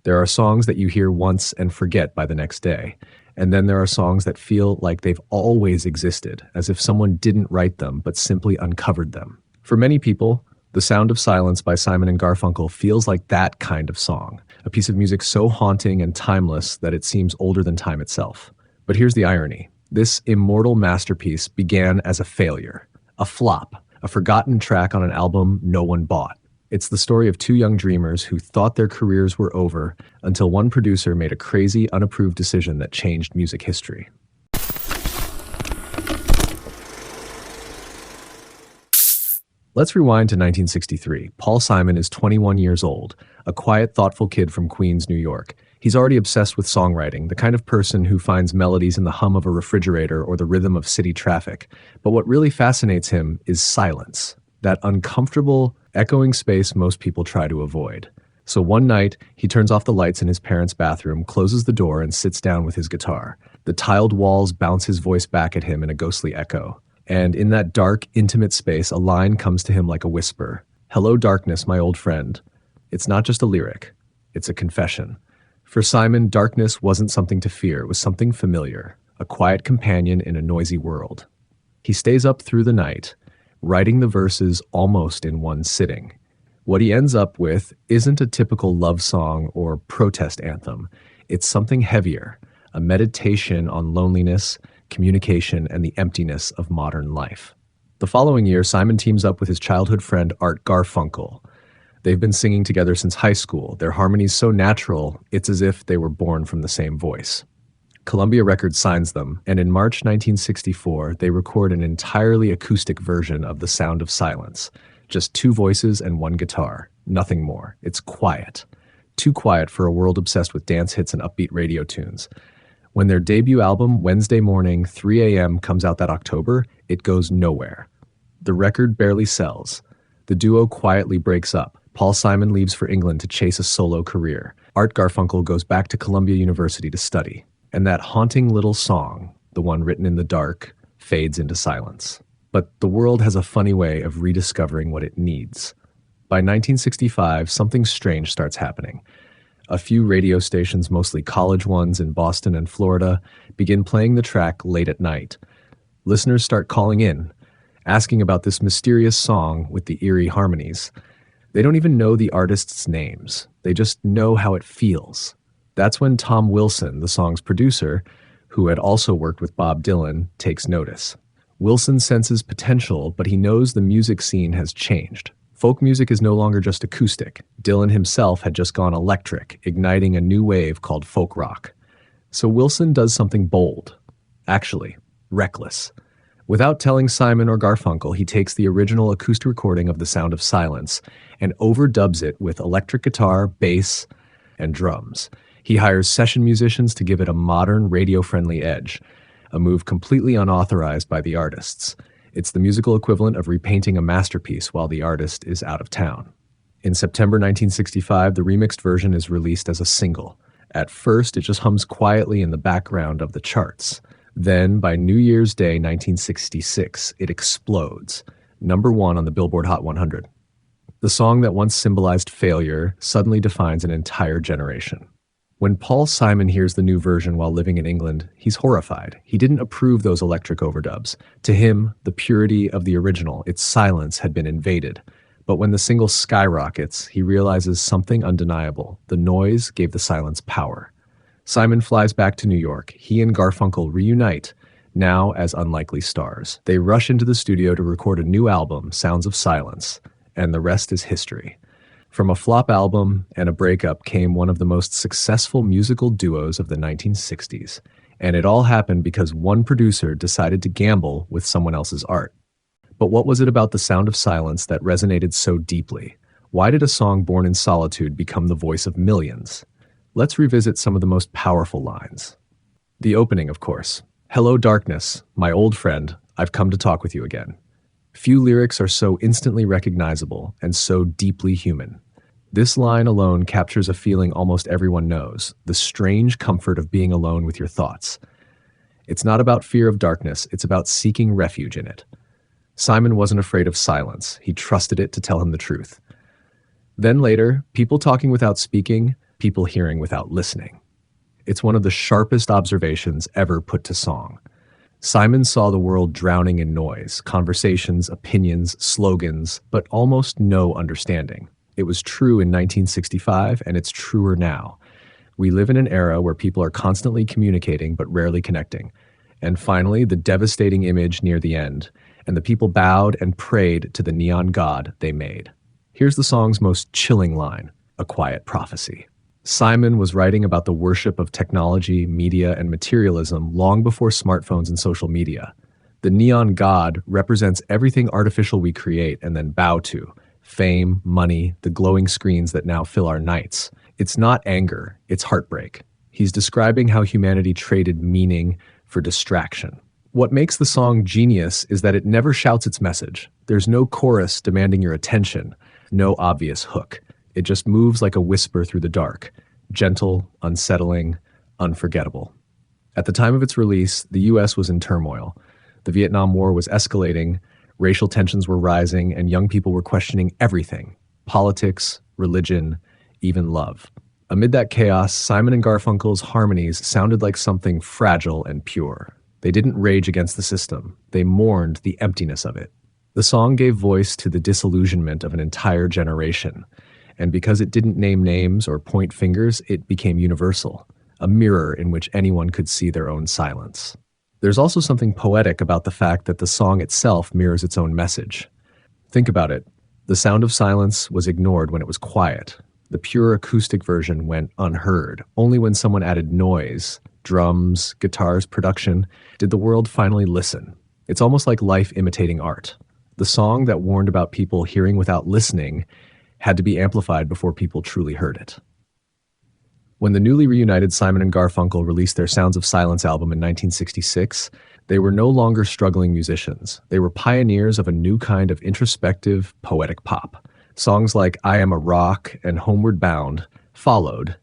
There are songs that you hear once and forget by the next day. And then there are songs that feel like they've always existed, as if someone didn't write them but simply uncovered them. For many people, The Sound of Silence by Simon and Garfunkel feels like that kind of song, a piece of music so haunting and timeless that it seems older than time itself. But here's the irony. This immortal masterpiece began as a failure, a flop, a forgotten track on an album no one bought. It's the story of two young dreamers who thought their careers were over until one producer made a crazy, unapproved decision that changed music history. Let's rewind to 1963. Paul Simon is 21 years old, a quiet, thoughtful kid from Queens, New York. He's already obsessed with songwriting, the kind of person who finds melodies in the hum of a refrigerator or the rhythm of city traffic. But what really fascinates him is silence, that uncomfortable, echoing space most people try to avoid. So one night, he turns off the lights in his parents' bathroom, closes the door, and sits down with his guitar. The tiled walls bounce his voice back at him in a ghostly echo. And in that dark, intimate space, a line comes to him like a whisper. "Hello, darkness, my old friend." It's not just a lyric. It's a confession. For Simon, darkness wasn't something to fear. It was something familiar, a quiet companion in a noisy world. He stays up through the night, writing the verses almost in one sitting. What he ends up with isn't a typical love song or protest anthem. It's something heavier, a meditation on loneliness, communication, and the emptiness of modern life. The following year, Simon teams up with his childhood friend Art Garfunkel. They've been singing together since high school. Their harmony's so natural, it's as if they were born from the same voice. Columbia Records signs them, and in March 1964, they record an entirely acoustic version of The Sound of Silence. Just two voices and one guitar. Nothing more. It's quiet. Too quiet for a world obsessed with dance hits and upbeat radio tunes. When their debut album, Wednesday Morning, 3 a.m., comes out that October, it goes nowhere. The record barely sells. The duo quietly breaks up. Paul Simon leaves for England to chase a solo career. Art Garfunkel goes back to Columbia University to study. And that haunting little song, the one written in the dark, fades into silence. But the world has a funny way of rediscovering what it needs. By 1965, something strange starts happening. A few radio stations, mostly college ones in Boston and Florida, begin playing the track late at night. Listeners start calling in, asking about this mysterious song with the eerie harmonies. They don't even know the artists' names. They just know how it feels. That's when Tom Wilson, the song's producer, who had also worked with Bob Dylan, takes notice. Wilson senses potential, but he knows the music scene has changed. Folk music is no longer just acoustic. Dylan himself had just gone electric, igniting a new wave called folk rock. So Wilson does something bold. Actually, reckless. Without telling Simon or Garfunkel, he takes the original acoustic recording of The Sound of Silence and overdubs it with electric guitar, bass, and drums. He hires session musicians to give it a modern, radio-friendly edge, a move completely unauthorized by the artists. It's the musical equivalent of repainting a masterpiece while the artist is out of town. In September 1965, the remixed version is released as a single. At first, it just hums quietly in the background of the charts. Then, by New Year's Day 1966, it explodes, #1 on the Billboard Hot 100. The song that once symbolized failure suddenly defines an entire generation. When Paul Simon hears the new version while living in England, he's horrified. He didn't approve those electric overdubs. To him, the purity of the original, its silence, had been invaded. But when the single skyrockets, he realizes something undeniable. The noise gave the silence power. Simon flies back to New York. He and Garfunkel reunite, now as unlikely stars. They rush into the studio to record a new album, Sounds of Silence, and the rest is history. From a flop album and a breakup came one of the most successful musical duos of the 1960s. And it all happened because one producer decided to gamble with someone else's art. But what was it about The Sound of Silence that resonated so deeply? Why did a song born in solitude become the voice of millions? Let's revisit some of the most powerful lines. The opening, of course. "Hello, darkness, my old friend. I've come to talk with you again." Few lyrics are so instantly recognizable and so deeply human. This line alone captures a feeling almost everyone knows, the strange comfort of being alone with your thoughts. It's not about fear of darkness, it's about seeking refuge in it. Simon wasn't afraid of silence. He trusted it to tell him the truth. Then later, people talking without speaking, people hearing without listening. It's one of the sharpest observations ever put to song. Simon saw the world drowning in noise, conversations, opinions, slogans, but almost no understanding. It was true in 1965, and it's truer now. We live in an era where people are constantly communicating but rarely connecting. And finally, the devastating image near the end, and the people bowed and prayed to the neon god they made. Here's the song's most chilling line, a quiet prophecy. Simon was writing about the worship of technology, media, and materialism long before smartphones and social media. The neon god represents everything artificial we create and then bow to: fame, money, the glowing screens that now fill our nights. It's not anger, it's heartbreak. He's describing how humanity traded meaning for distraction. What makes the song genius is that it never shouts its message. There's no chorus demanding your attention, no obvious hook. It just moves like a whisper through the dark, gentle, unsettling, unforgettable. At the time of its release, the US was in turmoil. The Vietnam War was escalating, racial tensions were rising, and young people were questioning everything: politics, religion, even love. Amid that chaos, Simon and Garfunkel's harmonies sounded like something fragile and pure. They didn't rage against the system. They mourned the emptiness of it. The song gave voice to the disillusionment of an entire generation. And because it didn't name names or point fingers, it became universal, a mirror in which anyone could see their own silence. There's also something poetic about the fact that the song itself mirrors its own message. Think about it. The sound of silence was ignored when it was quiet. The pure acoustic version went unheard. Only when someone added noise, drums, guitars, production, did the world finally listen. It's almost like life imitating art. The song that warned about people hearing without listening had to be amplified before people truly heard it. When the newly reunited Simon and Garfunkel released their Sounds of Silence album in 1966, they were no longer struggling musicians. They were pioneers of a new kind of introspective, poetic pop. Songs like I Am a Rock and Homeward Bound followed,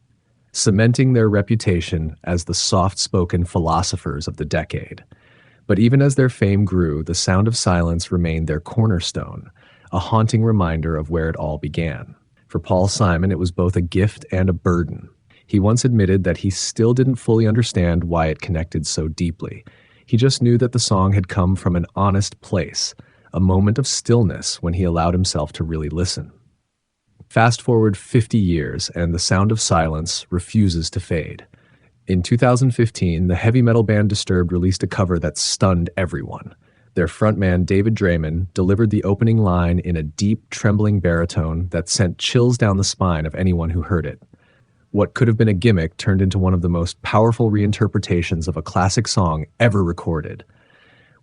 cementing their reputation as the soft-spoken philosophers of the decade. But even as their fame grew, the Sound of Silence remained their cornerstone, a haunting reminder of where it all began. For Paul Simon, it was both a gift and a burden. He once admitted that he still didn't fully understand why it connected so deeply. He just knew that the song had come from an honest place, a moment of stillness when he allowed himself to really listen. Fast forward 50 years, and the Sound of Silence refuses to fade. In 2015, the heavy metal band Disturbed released a cover that stunned everyone. Their frontman, David Draymond, delivered the opening line in a deep, trembling baritone that sent chills down the spine of anyone who heard it. What could have been a gimmick turned into one of the most powerful reinterpretations of a classic song ever recorded.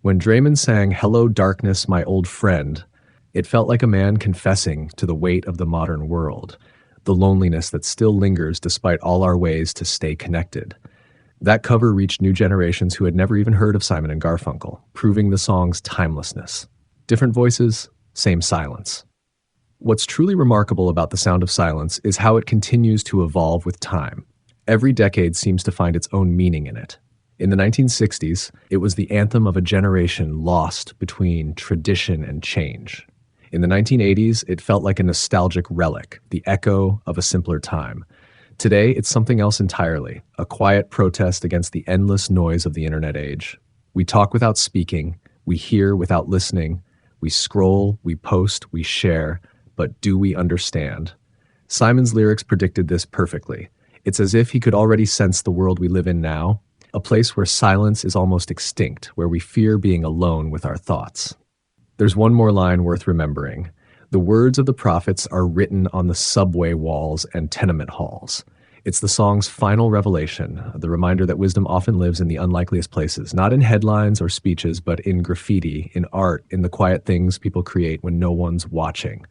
When Draymond sang "Hello Darkness, My Old Friend," it felt like a man confessing to the weight of the modern world, the loneliness that still lingers despite all our ways to stay connected. That cover reached new generations who had never even heard of Simon and Garfunkel, proving the song's timelessness. Different voices, same silence. What's truly remarkable about the Sound of Silence is how it continues to evolve with time. Every decade seems to find its own meaning in it. In the 1960s, it was the anthem of a generation lost between tradition and change. In the 1980s, it felt like a nostalgic relic, the echo of a simpler time. Today, it's something else entirely, a quiet protest against the endless noise of the internet age. We talk without speaking, we hear without listening, we scroll, we post, we share, but do we understand? Simon's lyrics predicted this perfectly. It's as if he could already sense the world we live in now, a place where silence is almost extinct, where we fear being alone with our thoughts. There's one more line worth remembering. The words of the prophets are written on the subway walls and tenement halls. It's the song's final revelation, the reminder that wisdom often lives in the unlikeliest places, not in headlines or speeches, but in graffiti, in art, in the quiet things people create when no one's watching.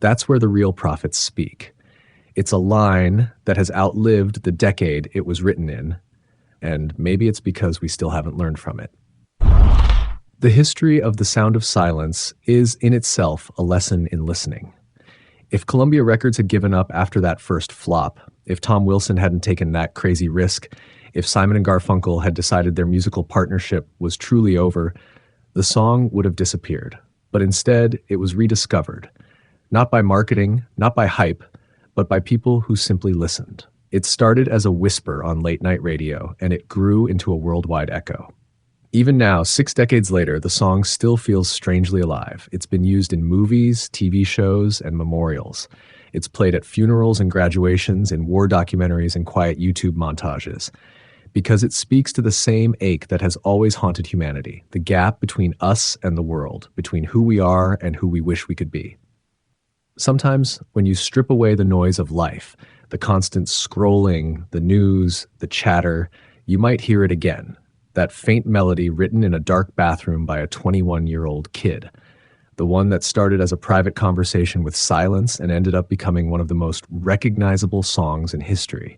That's where the real prophets speak. It's a line that has outlived the decade it was written in, and maybe it's because we still haven't learned from it. The history of the Sound of Silence is in itself a lesson in listening. If Columbia Records had given up after that first flop, if Tom Wilson hadn't taken that crazy risk, if Simon and Garfunkel had decided their musical partnership was truly over, the song would have disappeared. But instead, it was rediscovered. Not by marketing, not by hype, but by people who simply listened. It started as a whisper on late-night radio, and it grew into a worldwide echo. Even now, 6 decades later, the song still feels strangely alive. It's been used in movies, TV shows, and memorials. It's played at funerals and graduations, in war documentaries, and quiet YouTube montages. Because it speaks to the same ache that has always haunted humanity, the gap between us and the world, between who we are and who we wish we could be. Sometimes, when you strip away the noise of life, the constant scrolling, the news, the chatter, you might hear it again. That faint melody written in a dark bathroom by a 21-year-old kid. The one that started as a private conversation with silence and ended up becoming one of the most recognizable songs in history.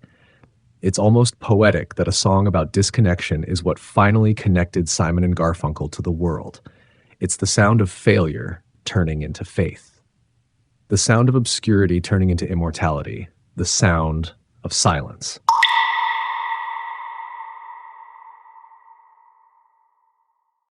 It's almost poetic that a song about disconnection is what finally connected Simon and Garfunkel to the world. It's the sound of failure turning into faith. The sound of obscurity turning into immortality. The sound of silence.